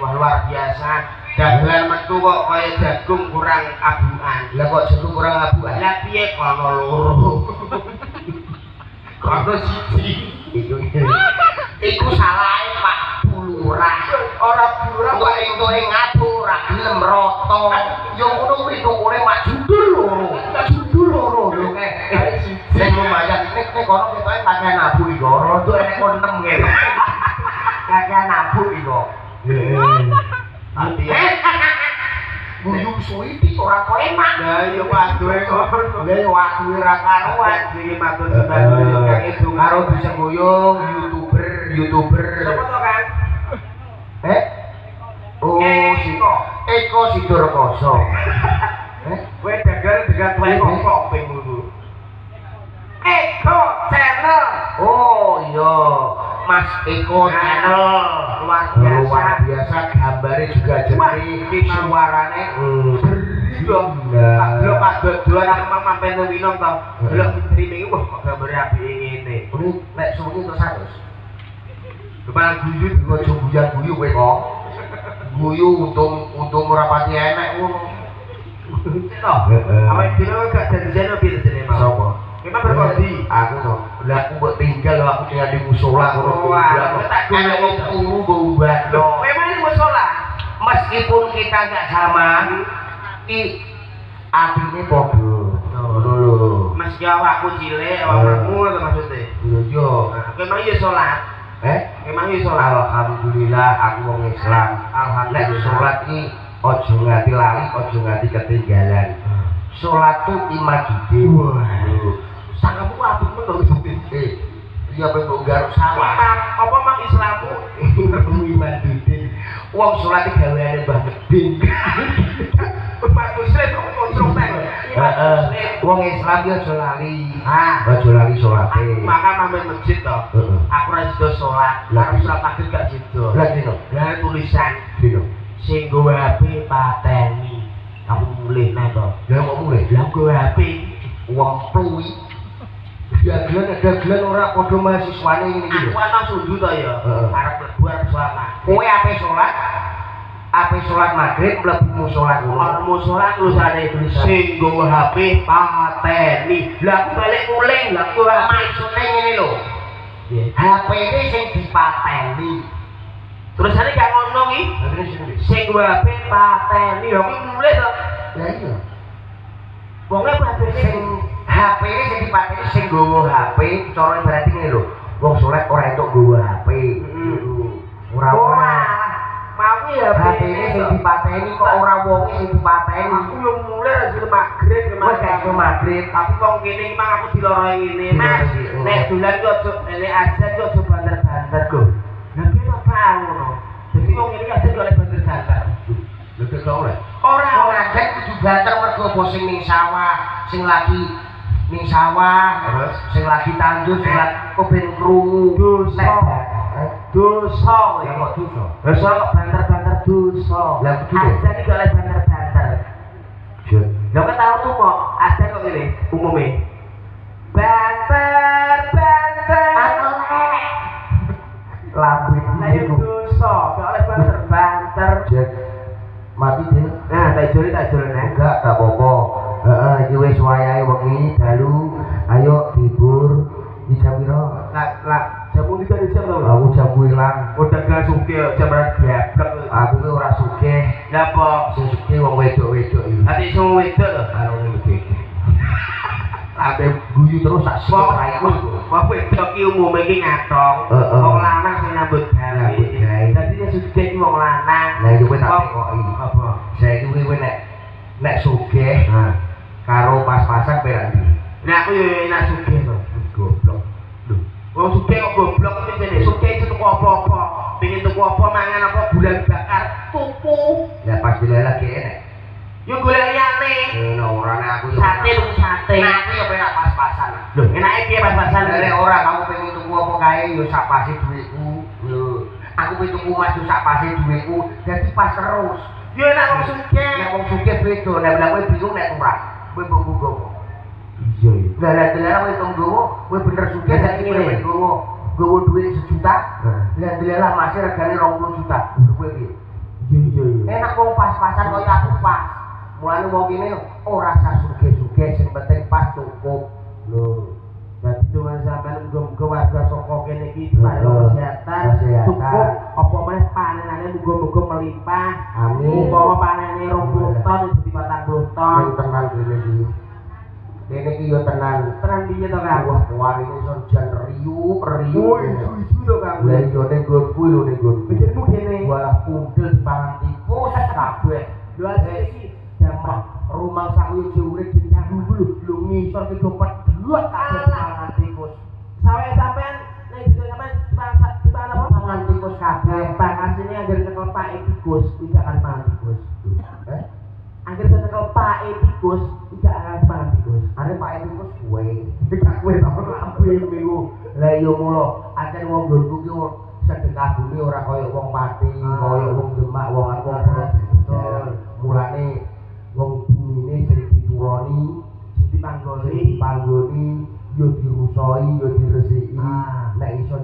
wah luar biasa. Dagelan metu kok kaya jagung kurang abuan. Lah kok jagung kurang abuan? Lah piye kono loro? Kono siji. Iku salahe Pak Bulurah. Ora Bulurah kok entuke ngabur, ra gelem rata. Ya ngono kuwi tukune mak judul loro. Judul loro lho kek. Sing lumayan nek kono ketoke pakaian abu iki ora tuh enek kon 6 ngene. Pakaian abu iki kok. Ati. Guyu suwi ora kok emak. Lah iya waduhe kono. Lah waduhe ra karuan iki matur sembah kang itu karo bisa goyong YouTuber. Sopo to, Kang? Oh, Eko Sidorkoso. Kowe dagang dengan tuwek kok ping ngono. Eko Channel. Oh iya, Mas Eko Channel. Luar biasa gambare juga jernih, suarane Blok padha doan aku mampen winong to. Blok streaming wah kok gambare apike ngene. Kuwi nek suwi terus 100. Kepala guyu ojo guyu kowe kok. Guyu untung ora pati enek ngono. Toh, awake dhewe gak janjian opo jenenge mau. Sopo? Memang berkondi. Aku to. Lah aku mbok tinggal aku tinggal di musala ngono. Lah tak enek wong turu mbok ubahno. Memang di musala. Meskipun kita enggak sama, atine padha. Ngono lho. Meski awakku cilik, awakmu to maksude. Iya. Kowe mau ya salat. Memang ya salat. Alhamdulillah aku wong Islam. Alhamdulillah salat iki aja nganti lali, aja nganti ketinggalan. Salat tu imadudin. Sangamu apik men to iki. Iya ben mbok garuk salah. Apa mak Islammu imadudin. Wong salat iki gaweane Mbah Medin. Pak Muslim kok kontrol teh. Wong Islam yo aja lali. Aja lali salate. Maka mamen masjid to. Aku ora sida salat. Lah salat maghrib gak sida. Lah dino. Lah tulisan dino. Sing nggo HP pateni. Aku mulih nek to. Lah kok mulih? Lah nggo HP wong pluwi. Dagelan ora padha mahasiswane ngene iki. Aku ana sundu to ya. Arep mlebu arep salat. Kowe ape salat? Ape salat maghrib mlebu musala ngono. Ora musala tulisane sing nggo HP pateni. Lah aku balik muling, lah aku maksudnya ngene lho. HP ini sing dipateni. Tulisane gak ngono iki. Sing nggo HP pateni. Lah aku mulih to. Lah iya. Wonge HP sing HP ini sing dipateni sing nggowo HP, cara berarti ngene lho. Wong salat ora entuk nggowo HP. Ora. Mau ya HP ini sing dipateni kok ora wonge sing dipateni. Aku yo mulai hasil maghrib kemarin maghrib. Tapi wong kene iki mang aku diloroi ngene, Mas. Nek dolan kok aja nek ajan kok aja banter-banter go. Lah piye to Pak ngono. Dadi wong ngene iki aja oleh banter-banter. Lha kok oleh? Ora ajan kudu banter mergo bos sing ning sawah, sing lagi ning sawah, terus sing lagi tandur, sing lagi ben krungu. Dosa ya kok dosa. Dosa kok banter-banter dosa. Lah kudu aja iki oleh banter-banter. Lha kok tau tuh kok ada kok ngene umume. Banter-banter. Lagu itu dosa, kok oleh banter-banter. Mati dene. Nah, tak joli nek. Enggak apa-apa. Heeh, iki wis wayahe wengi dalu. Ayo hibur. Iki jam piro? Lah, jamu iki tadi jam lho. Aku jamu ilang. Udah gak sugih jam ra diablek. Aku ki ora sugih. Lah apa sing sugih wong wedok-wedok iki. Ati sing wedok lho, karo ngene. Ape guyu terus sak sikok raiku. Wong wedok ki umume ki ngatong. Wong lanang sing nyambut gawe. Dadi nek sugih ki wong lanang. Lah iki kowe tak tekoki. Apa? Saiki kowe nek sugih karo pas-pasan perak ndi? Nek aku yo enak sugih to. Goblok. Lho, wong sugih kok goblok iki jane. Sugih itu tuku apa-apa. Pengen tuku apa mangan apa bulan bakar tuku. Lah pas dilelah ki enek. Yo golek liyane. Ora nek aku sate tuku sate. Nek aku yo penak pas-pasan. Lho, enake piye pas-pasan? Nek ora kamu pengen tuku apa kae yo sak pase dhuwitku. Lho, aku pengen tuku maju sak pase dhuwitku. Dadi pas terus. Yo nek wong sugih, nek wong sugih beda. Nek kowe bingung nek ora. Kowe mbok iya. Lah kowe tunggu, kowe bener sugih saiki kowe gowo dhuwit 1 juta. Lah dilelah masih regane 20 juta. Kowe piye? Iya. Enak wong pas-pasan kaya aku pas. Mulane wong kene ora usah sugih-sugih sing penting pas cukup. Lho. Dadi dengan sampean muga-muga warga saka kene iki paring kesehatan cukup apa meneh panenane muga-muga melimpah. Amin. Umpama panene 20 ton dadi 40 ton. Tenan kene iki. Kene iki yo tenan. Tenan piye to, Kang? Wah, warine iso jan riuk. Oh, isu-isu to, Kang. Lah yo ning nggonku lho ning nggonku. Pikirmu kene. Walah pundel pangan tikus kabeh. Lho iki jamak rumah sawi urip jenjang dulu lho ngisor ke dompet duit kabeh pangan tikus. Sawe sampean nek dite sampean dipangan apa? Pangan tikus kabeh. Pangan sini anggere cekel pake tikus, tidak akan pangan tikus. Anggere cekel pake tikus, tidak akan pangan tikus. Are pake tikus kowe. Dikak kowe ta lambe minggu. Lah yo mulo, akeh wong nggonku ki sedekah bumi ora kaya wong pati, kaya wong Demak, wong aku. Mulane wong bumine sing dituroni, dipanggoni yo dirusoi, yo diresiki. Nek iso